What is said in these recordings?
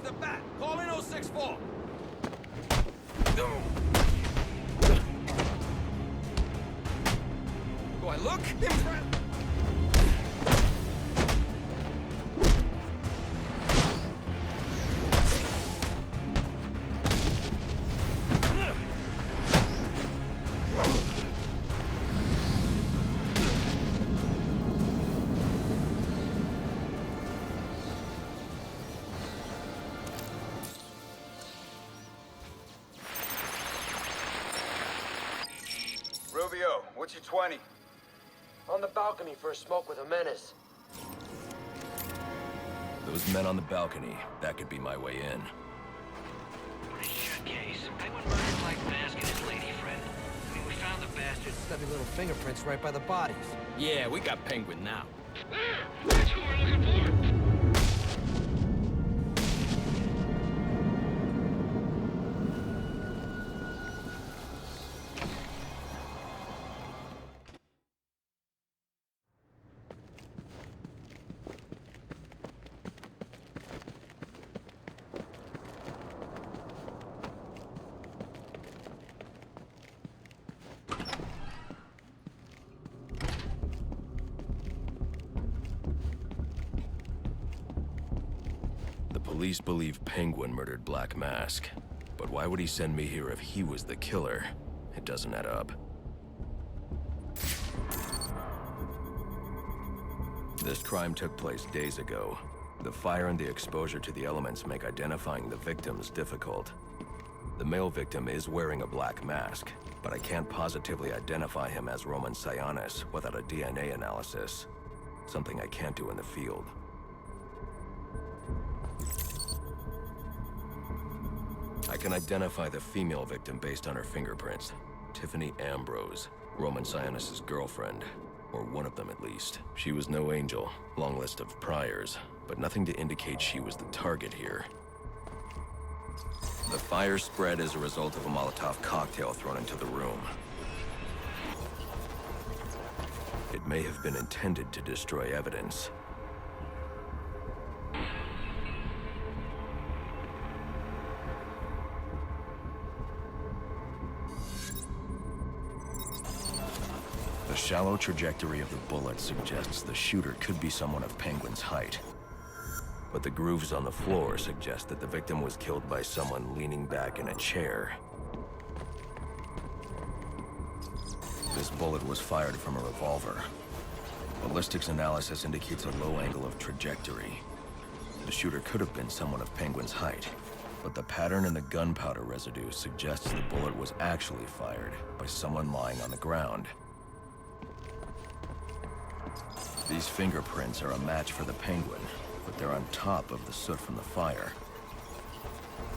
the Bat. Call in 064. Do I look impressed? Rubio, what's your 20? On the balcony for a smoke with a menace. Those men on the balcony, that could be my way in. Pretty shit case. Penguin murdered Black Mask and his lady friend. I mean, we found the bastards. Stubby little fingerprints right by the bodies. Yeah, we got Penguin now. That's who we're looking for. Police believe Penguin murdered Black Mask, but why would he send me here if he was the killer? It doesn't add up. This crime took place days ago. The fire and the exposure to the elements make identifying the victims difficult. The male victim is wearing a black mask, but I can't positively identify him as Roman Sionis without a DNA analysis, something I can't do in the field. I can identify the female victim based on her fingerprints. Tiffany Ambrose, Roman Sionis' girlfriend, or one of them at least. She was no angel, long list of priors, but nothing to indicate she was the target here. The fire spread as a result of a Molotov cocktail thrown into the room. It may have been intended to destroy evidence. The shallow trajectory of the bullet suggests the shooter could be someone of Penguin's height. But the grooves on the floor suggest that the victim was killed by someone leaning back in a chair. This bullet was fired from a revolver. Ballistics analysis indicates a low angle of trajectory. The shooter could have been someone of Penguin's height, but the pattern in the gunpowder residue suggests the bullet was actually fired by someone lying on the ground. These fingerprints are a match for the Penguin, but they're on top of the soot from the fire.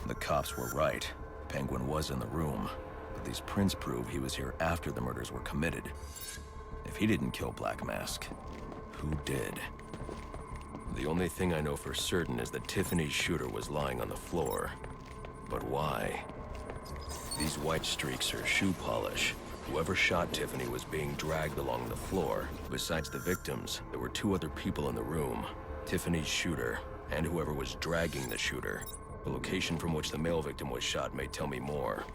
The cops were right. Penguin was in the room, but these prints prove he was here after the murders were committed. If he didn't kill Black Mask, who did? The only thing I know for certain is that Tiffany's shooter was lying on the floor. But why? These white streaks are shoe polish. Whoever shot Tiffany was being dragged along the floor. Besides the victims, there were two other people in the room. Tiffany's shooter, and whoever was dragging the shooter. The location from which the male victim was shot may tell me more.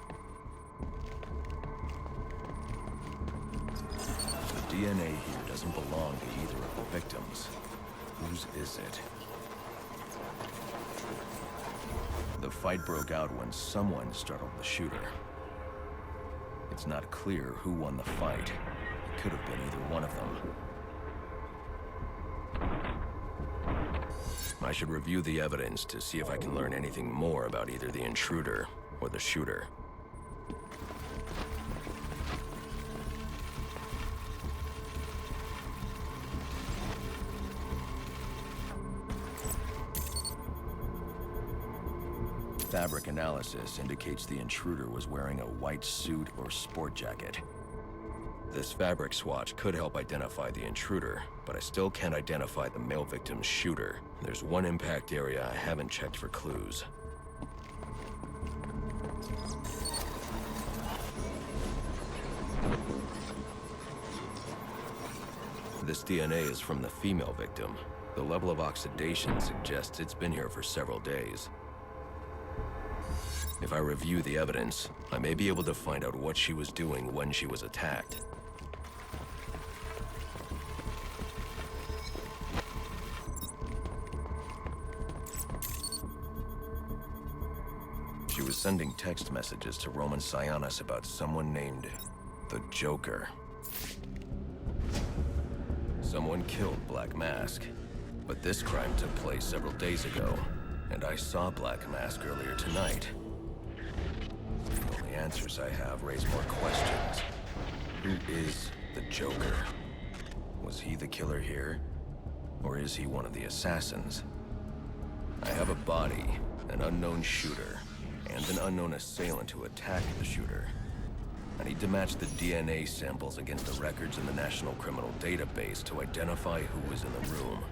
The DNA here doesn't belong to either of the victims. Whose is it? The fight broke out when someone startled the shooter. It's not clear who won the fight. It could have been either one of them. I should review the evidence to see if I can learn anything more about either the intruder or the shooter. Fabric analysis indicates the intruder was wearing a white suit or sport jacket. This fabric swatch could help identify the intruder, but I still can't identify the male victim's shooter. There's one impact area I haven't checked for clues. This DNA is from the female victim. The level of oxidation suggests it's been here for several days. If I review the evidence, I may be able to find out what she was doing when she was attacked. She was sending text messages to Roman Sionis about someone named the Joker. Someone killed Black Mask, but this crime took place several days ago, and I saw Black Mask earlier tonight. The only answers I have raise more questions. Who is the Joker? Was he the killer here? Or is he one of the assassins? I have a body, an unknown shooter, and an unknown assailant who attacked the shooter. I need to match the DNA samples against the records in the National Criminal Database to identify who was in the room.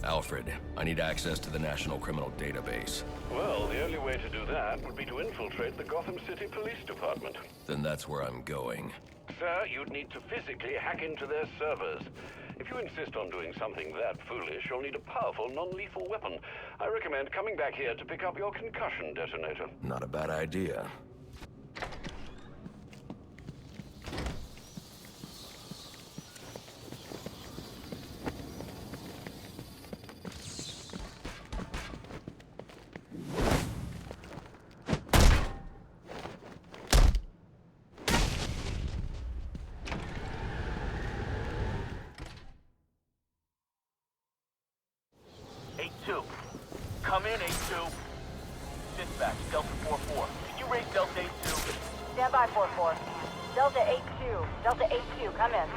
Alfred, I need access to the National Criminal Database. Well, the only way to do that would be to infiltrate the Gotham City Police Department. Then that's where I'm going. Sir, you'd need to physically hack into their servers. If you insist on doing something that foolish, you'll need a powerful, non-lethal weapon. I recommend coming back here to pick up your concussion detonator. Not a bad idea. Come in, 8-2. Dispatch, Delta 4-4. Can you raise Delta 8-2? Stand by, 4-4. Delta 8-2. Delta 8-2, come in.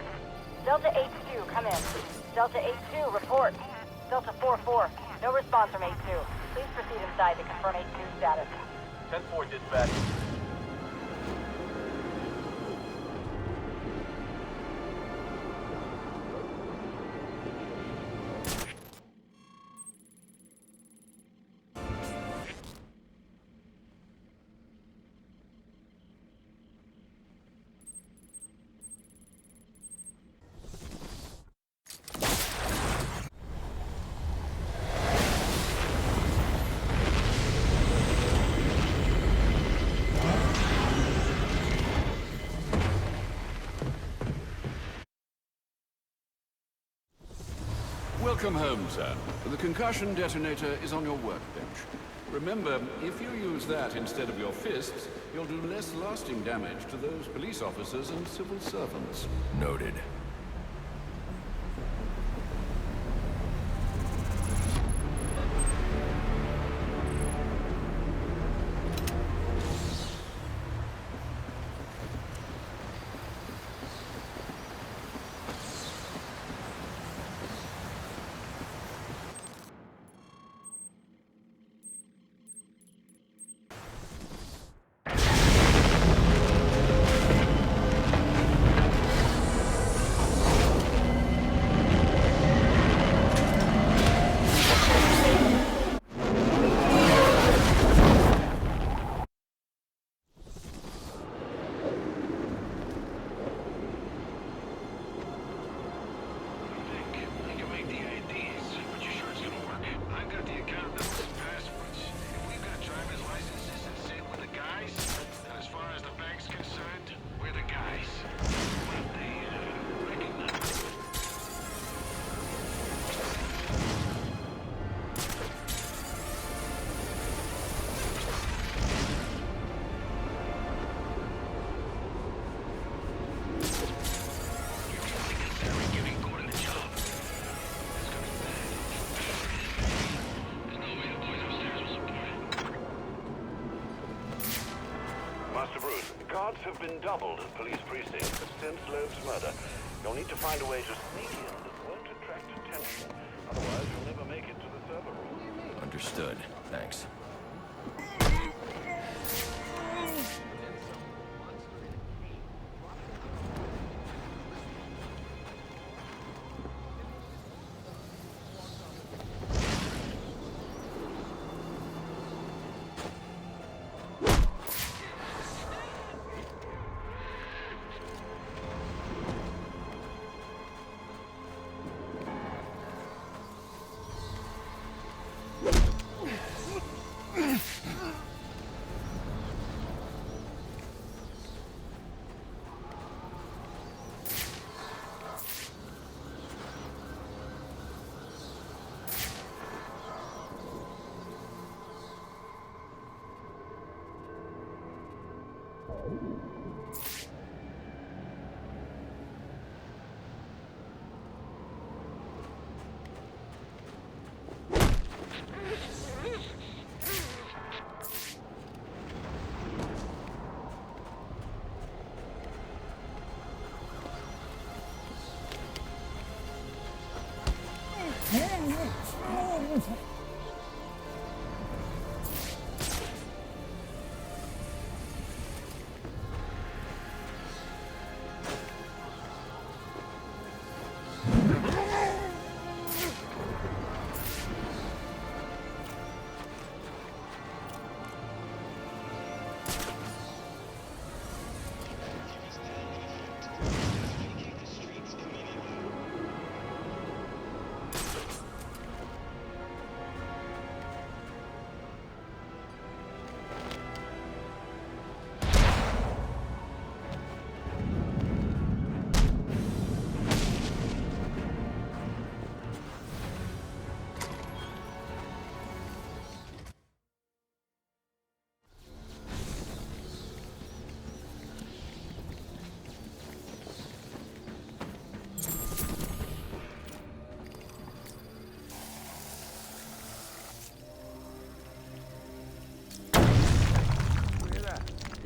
Delta 8-2, come in. Delta 8-2, report. Delta 4-4, no response from 8-2. Please proceed inside to confirm 8-2 status. 10-4, dispatch. Welcome home, sir. The concussion detonator is on your workbench. Remember, if you use that instead of your fists, you'll do less lasting damage to those police officers and civil servants. Noted. Guards have been doubled at police precincts since Loeb's murder. You'll need to find a way to sneak in that won't attract attention. Otherwise, you'll never make it to the server room. Understood. Thanks.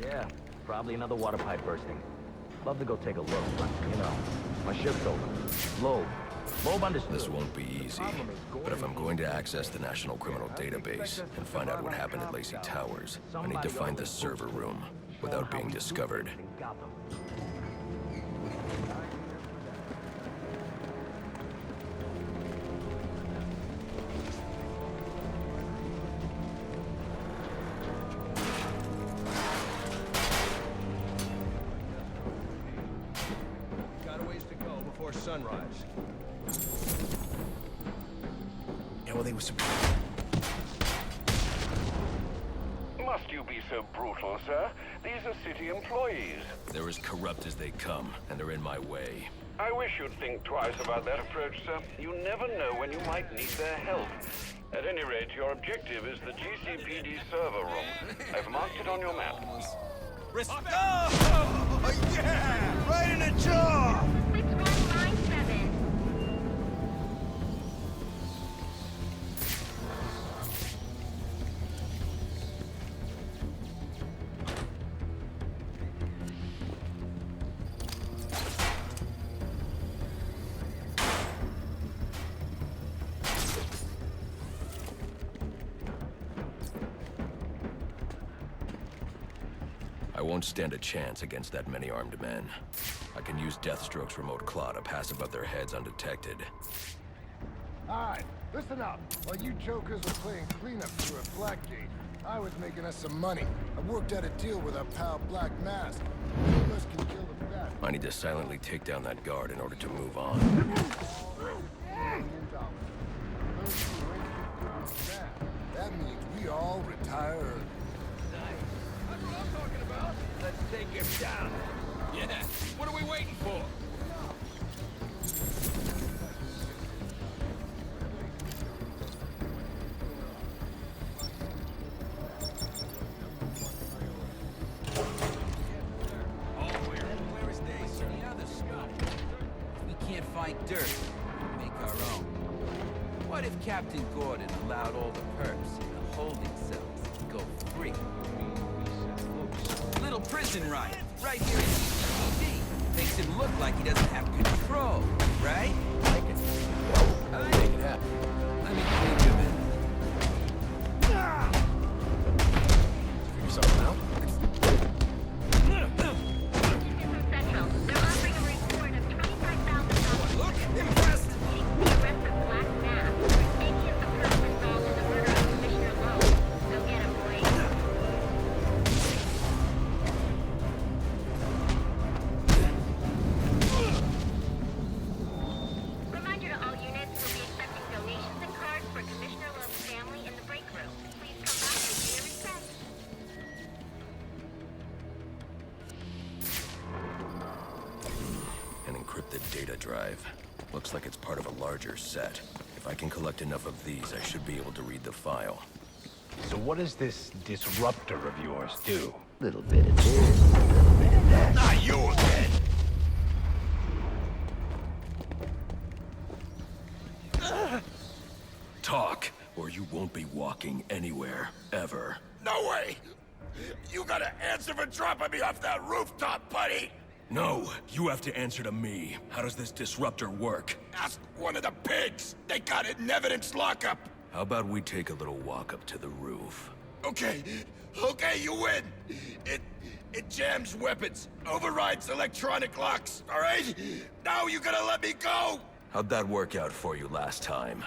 Yeah, probably another water pipe bursting. Love to go take a look, but, you know, my shift's over. Loeb understood. This won't be easy, but if I'm going to access the National Criminal Database and find out what happened at Lacey Towers, I need to find the server room without being discovered. Sunrise. Yeah, well, they were Must you be so brutal, sir? These are city employees. They're as corrupt as they come, and they're in my way. I wish you'd think twice about that approach, sir. You never know when you might need their help. At any rate, your objective is the GCPD server room. I've marked it on your map. Respect! Oh, yeah! Right in the jaw! Line 7. I won't stand a chance against that many armed men. I can use Deathstroke's remote claw to pass above their heads undetected. Alright, listen up. While you jokers were playing cleanup through at Blackgate, I was making us some money. I worked out a deal with our pal Black Mask. One of us can kill the bat. I need to silently take down that guard in order to move on. That means we all retire early. That's what I'm talking about. Let's take him down. Yeah, what are we waiting for? Where is they? The other stuff. If we can't find dirt, we make our own. What if Captain Gordon allowed all the perps in the holding cells to go free? Little prison riot, right here in GCPD. Makes him look like he doesn't have control, right? I can make it happen. Let me think of it. Figure something out? Central. They're offering a reward of $25,000. Look, impressed! The arrest of Black Mask. Any of the persons involved in the murder of Commissioner Loeb. Go get him, boys. Reminder to all units, we'll be accepting donations and cards for Commissioner Loeb's family in the break room. Please come back and see your request. An encrypted data drive. Looks like it's part of a larger set. If I can collect enough of these, I should be able to read the file. So what does this disruptor of yours do? Little bit of this, little bit of that. Not you again! Talk, or you won't be walking anywhere, ever. No way! You gotta answer for dropping me off that rooftop, buddy! No, you have to answer to me. How does this disruptor work? Ask one of the pigs! They got it in evidence lockup! How about we take a little walk up to the roof? Okay, you win. It jams weapons, overrides electronic locks, all right? Now you gotta let me go! How'd that work out for you last time?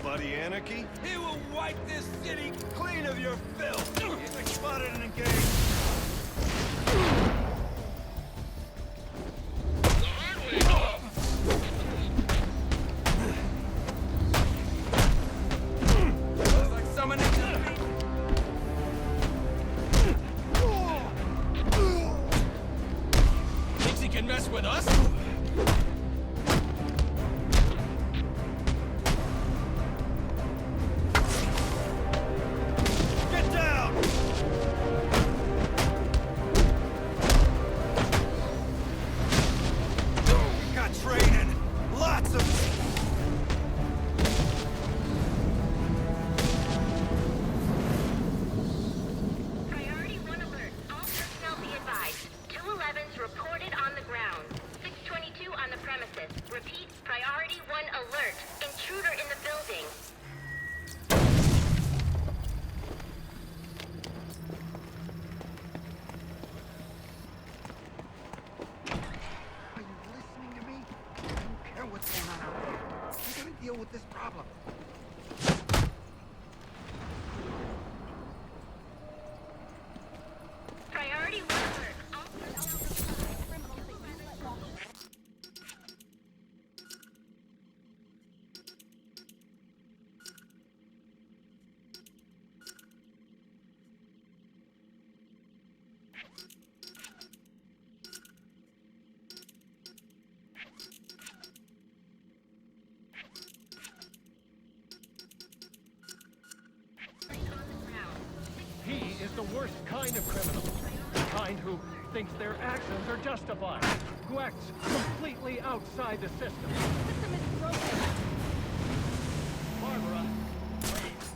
Buddy Anarchy? He will wipe this city clean of your filth! He's spotted and engaged! Looks like someone needs to be... Thinks he can mess with us? with this problem. Priority 1 alert. All He is the worst kind of criminal. The kind who thinks their actions are justified. Who acts completely outside the system. The system is broken. Barbara, please.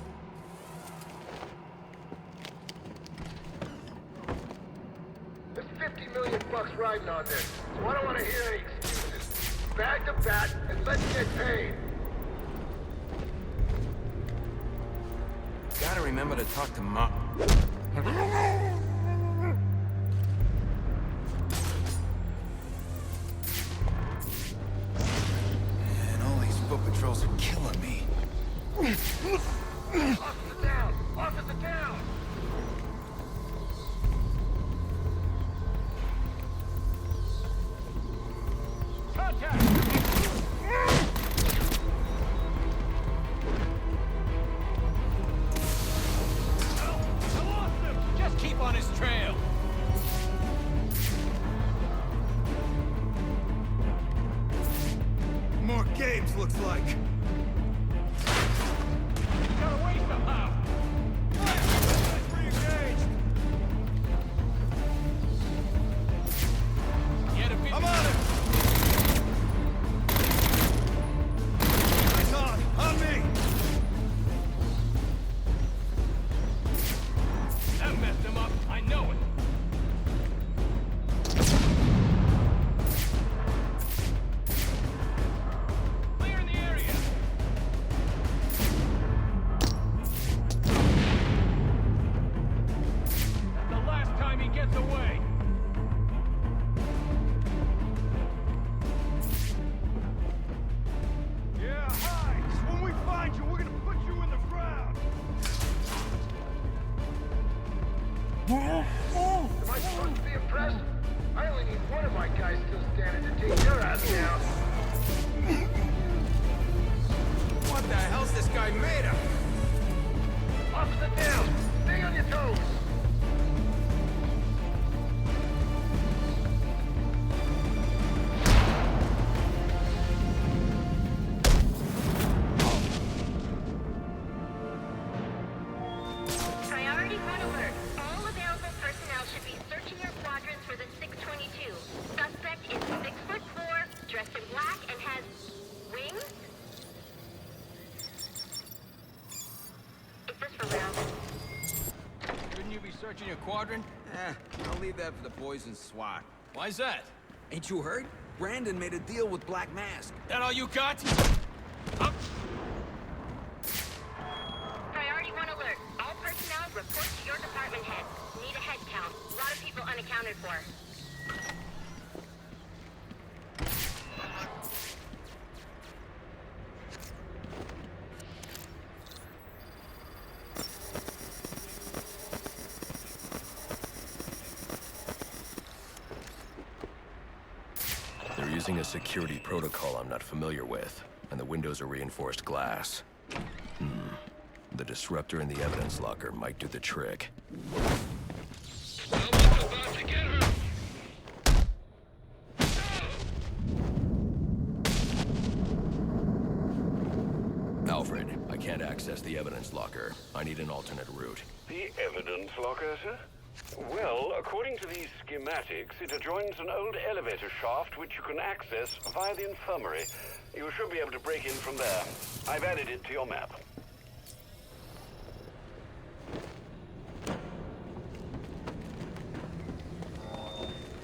There's 50 million bucks riding on this, so I don't want to hear any excuses. Bag the bat and let's get paid. Gotta remember to talk to Mom. Man, all these foot patrols are killing me. Officer down! Officer down! Contact! Just keep on his trail. More games, looks like. Got away somehow! Let's re-engage. I'm on it. Eyes on me. That messed him up, I know it. Clear in the area. That's the last time he gets away. Yeah, hi. When we find you, we're gonna put you in the ground. Am I supposed to be impressed? I only need one of my guys still standing to take your ass down. What the hell's this guy made of? Officer down! Stay on your toes! Priority 1 alert. All available personnel should be searching your quadrants for the 622. Suspect is 6'4", dressed in black, and has wings? Is this for real? Good Searching your quadrant? I'll leave that for the boys in SWAT. Why's that? Ain't you heard? Brandon made a deal with Black Mask. That all you got? Priority 1 alert. All personnel report to your department head. Need a head count. A lot of people unaccounted for. They're using a security protocol I'm not familiar with, and the windows are reinforced glass. The disruptor in the evidence locker might do the trick. Alfred, I can't access the evidence locker. I need an alternate route. The evidence locker, sir? Well, according to these schematics, it adjoins an old elevator shaft which you can access via the infirmary. You should be able to break in from there. I've added it to your map.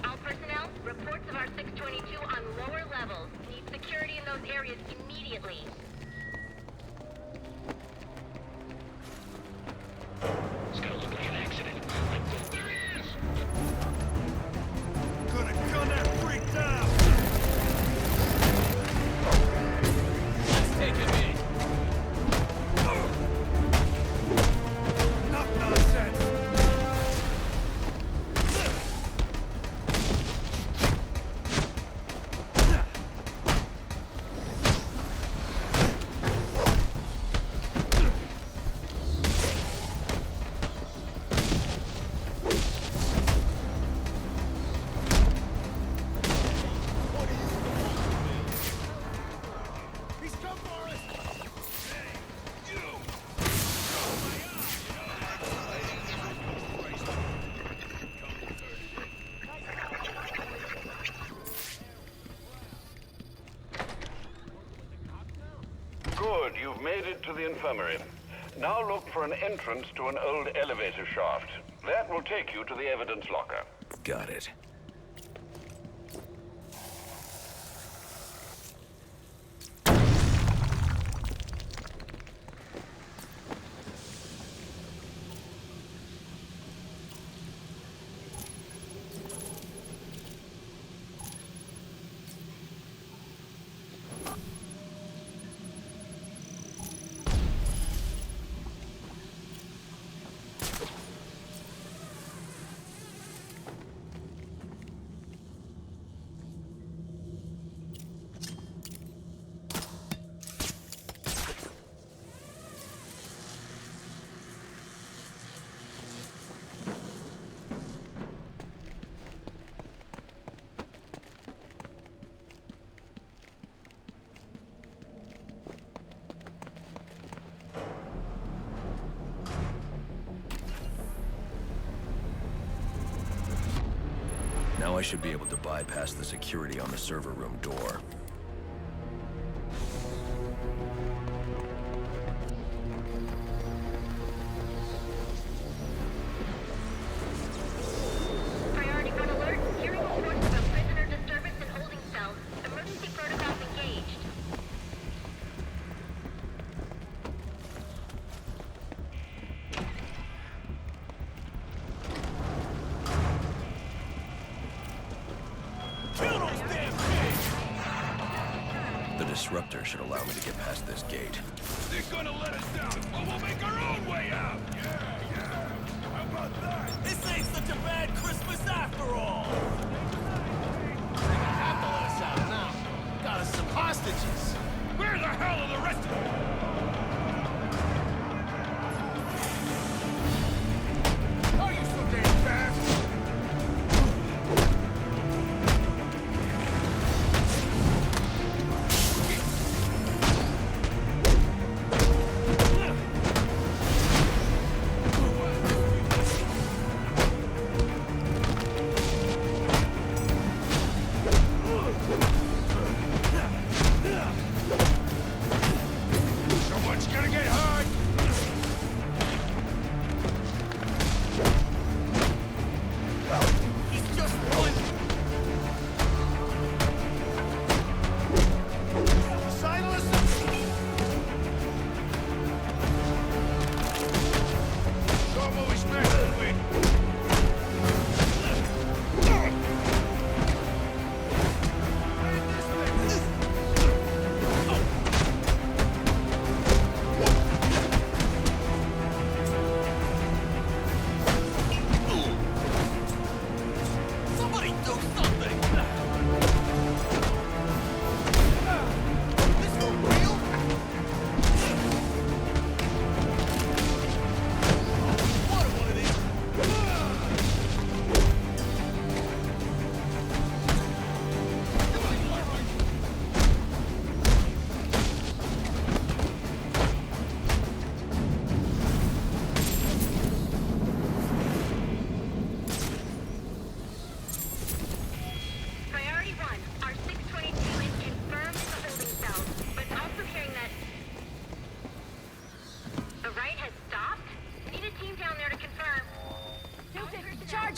All personnel, reports of our 622 on lower levels. Need security in those areas immediately. It's gonna look like an accident. There he is! Gonna gun that freak down! Let's take him in. Enough nonsense! He's come for us! Hey, you! Good, you've made it to the infirmary. Now look for an entrance to an old elevator shaft. That will take you to the evidence locker. Got it. Now I should be able to bypass the security on the server room door. Priority 1 alert. Hearing reports of a prisoner disturbance in holding cells. Emergency protocols engaged. The disruptor should allow me to get past this gate. They're gonna let us down, but we'll make our own way out! Yeah! How about that? This ain't such a bad Christmas after all! They have to let us out now. Got us some hostages. Where the hell are the rest of them? Are you so damn fast?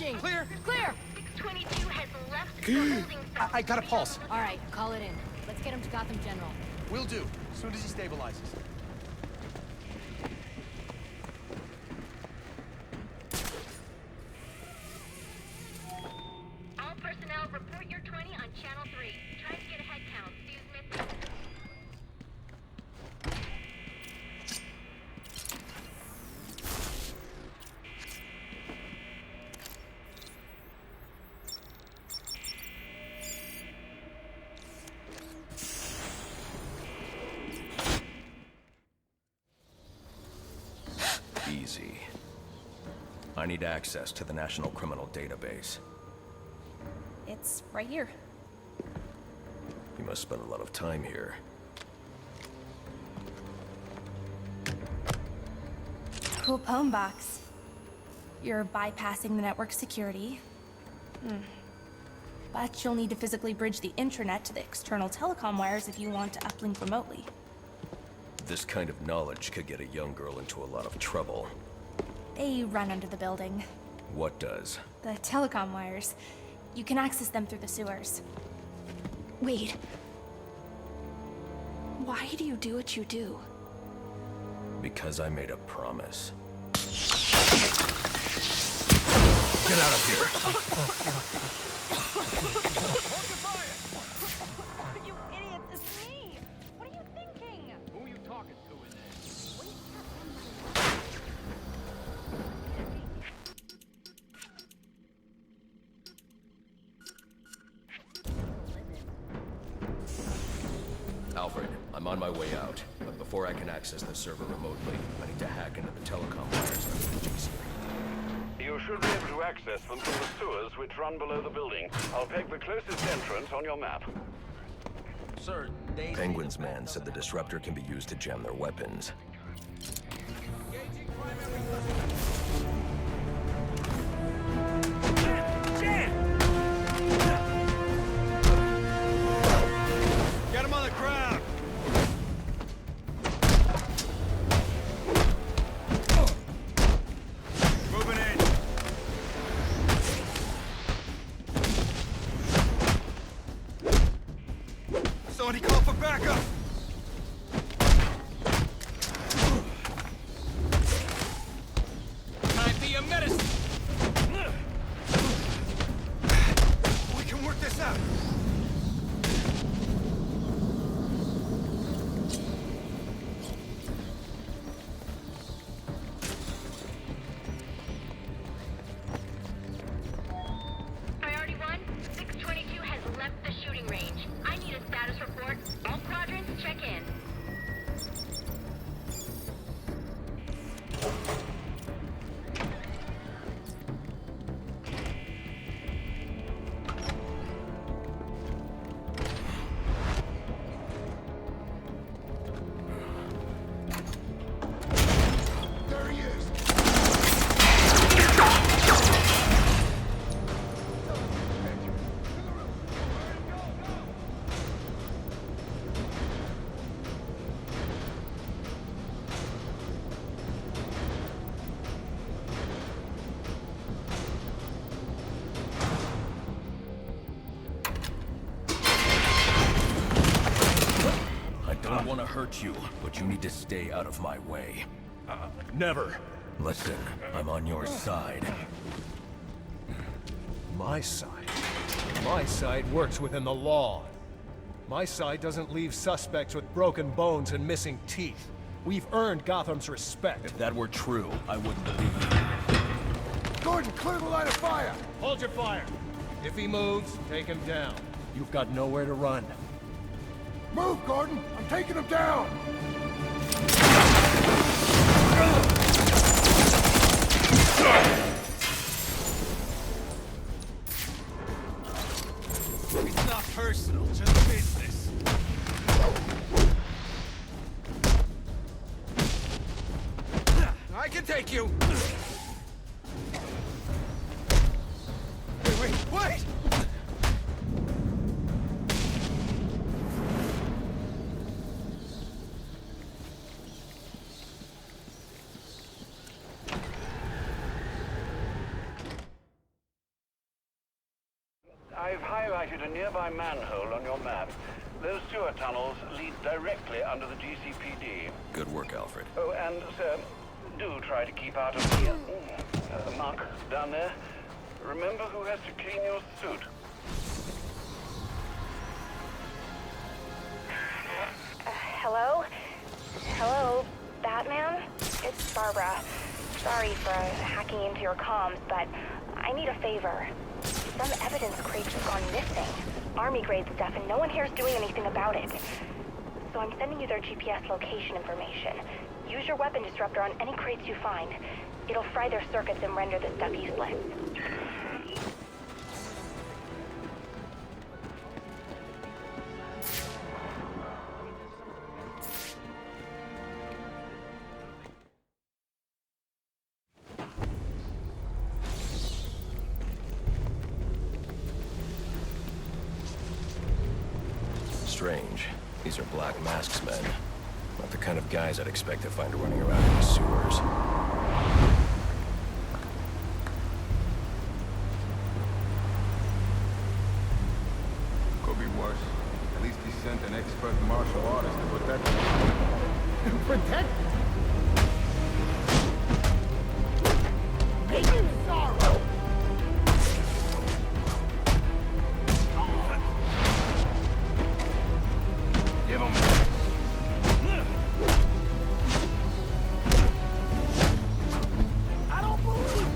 Engaging! Clear! Clear! 622 has left the holding cell. I got a pulse. All right, call it in. Let's get him to Gotham General. Will do, as soon as he stabilizes. All personnel, report your 20 on Channel 3. Try to get a head count. See who's missing. Easy. I need access to the National Criminal Database. It's right here. You must spend a lot of time here. Cool poem box. You're bypassing the network security. But you'll need to physically bridge the intranet to the external telecom wires if you want to uplink remotely. This kind of knowledge could get a young girl into a lot of trouble. They run under the building. What does? The telecom wires. You can access them through the sewers. Wait. Why do you do what you do? Because I made a promise. Get out of here! You idiots, it's me! What are you thinking? Who are you talking to in there? Alfred, I'm on my way out. But before I can access the server remotely, I need to hack into the telecom wires under the G-Suite. You should be able to access them from the sewers which run below the building. I'll peg the closest entrance on your map. Sir, Penguin's man said the disruptor can be used to jam their weapons. Get him on the ground! Moving in. Somebody call for backup! time for your medicine! We can work this out. Priority 1, 622 has left the shooting range. I need a status report. All quadrants, check in. There he is! I don't want to hurt you, but you need to stay out of my way. Never. Listen, I'm on your side. My side? My side works within the law. My side doesn't leave suspects with broken bones and missing teeth. We've earned Gotham's respect. If that were true, I wouldn't leave you. Gordon, clear the line of fire! Hold your fire. If he moves, take him down. You've got nowhere to run. Move, Gordon! I'm taking him down! It's not personal, just business. I can take you! Wait! highlighted a nearby manhole on your map. Those sewer tunnels lead directly under the GCPD. Good work, Alfred. Oh, and, sir, do try to keep out of the muck down there. Remember who has to clean your suit. Hello? Hello, Batman? It's Barbara. Sorry for hacking into your comms, but I need a favor. Some evidence crates have gone missing. Army-grade stuff, and no one here's doing anything about it. So I'm sending you their GPS location information. Use your weapon disruptor on any crates you find. It'll fry their circuits and render the stuff useless. Strange. These are Black Mask's men. Not the kind of guys I'd expect to find running around in the sewers. Could be worse. At least he sent an expert martial artist to protect him. Protect? Make him sorrow! Give him. I don't believe it.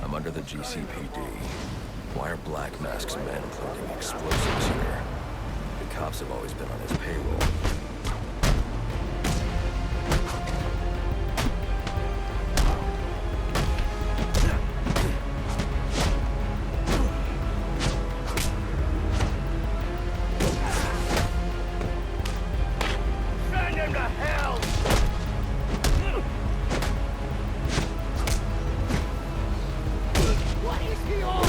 I'm under the GCPD. Why are Black Mask's men planting explosives here? The cops have always been on his payroll. What is he on?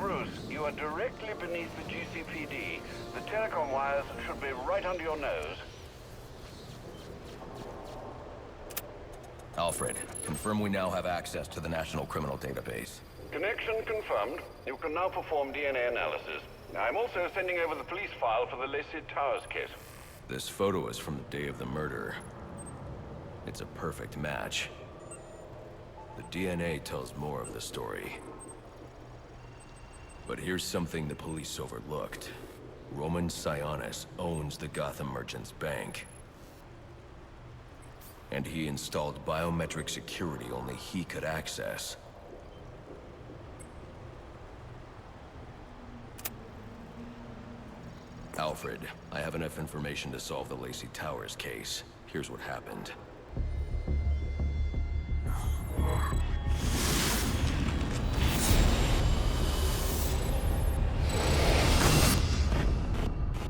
Bruce, you are directly beneath the GCPD. The telecom wires should be right under your nose. Alfred, confirm we now have access to the National Criminal Database. Connection confirmed. You can now perform DNA analysis. I'm also sending over the police file for the 𝐊𝐈𝐍𝐼𝐍 kit. This photo is from the day of the murder. It's a perfect match. The DNA tells more of the story. But here's something the police overlooked. Roman Sionis owns the Gotham Merchants Bank. And he installed biometric security only he could access. Alfred, I have enough information to solve the Lacey Towers case. Here's what happened.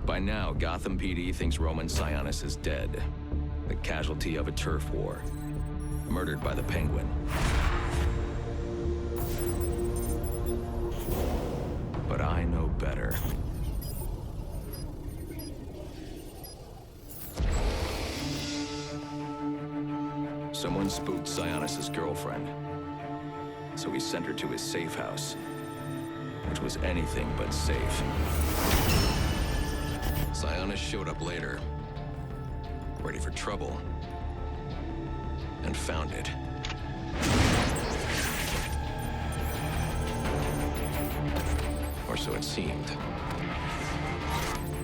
By now, Gotham PD thinks Roman Sionis is dead. The casualty of a turf war. Murdered by the Penguin. But I know better. Someone spooked Sionis' girlfriend. So he sent her to his safe house. Which was anything but safe. Sionis showed up later. Ready for trouble. And found it. Or so it seemed.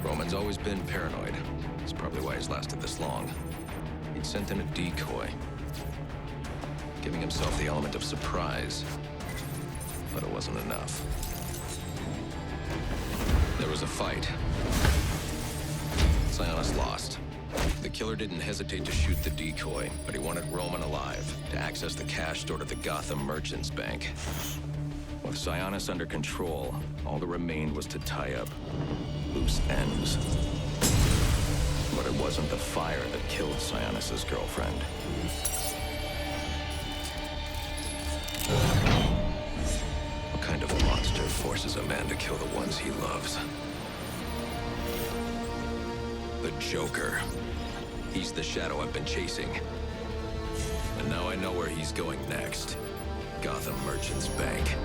Roman's always been paranoid. That's probably why he's lasted this long. He'd sent in a decoy. Giving himself the element of surprise. But it wasn't enough. There was a fight. Sionis lost. The killer didn't hesitate to shoot the decoy, but he wanted Roman alive to access the cash stored at the Gotham Merchants Bank. With Sionis under control, all that remained was to tie up loose ends. But it wasn't the fire that killed Sionis' girlfriend. What kind of monster forces a man to kill the ones he loves? The Joker. He's the shadow I've been chasing. And now I know where he's going next. Gotham Merchants Bank.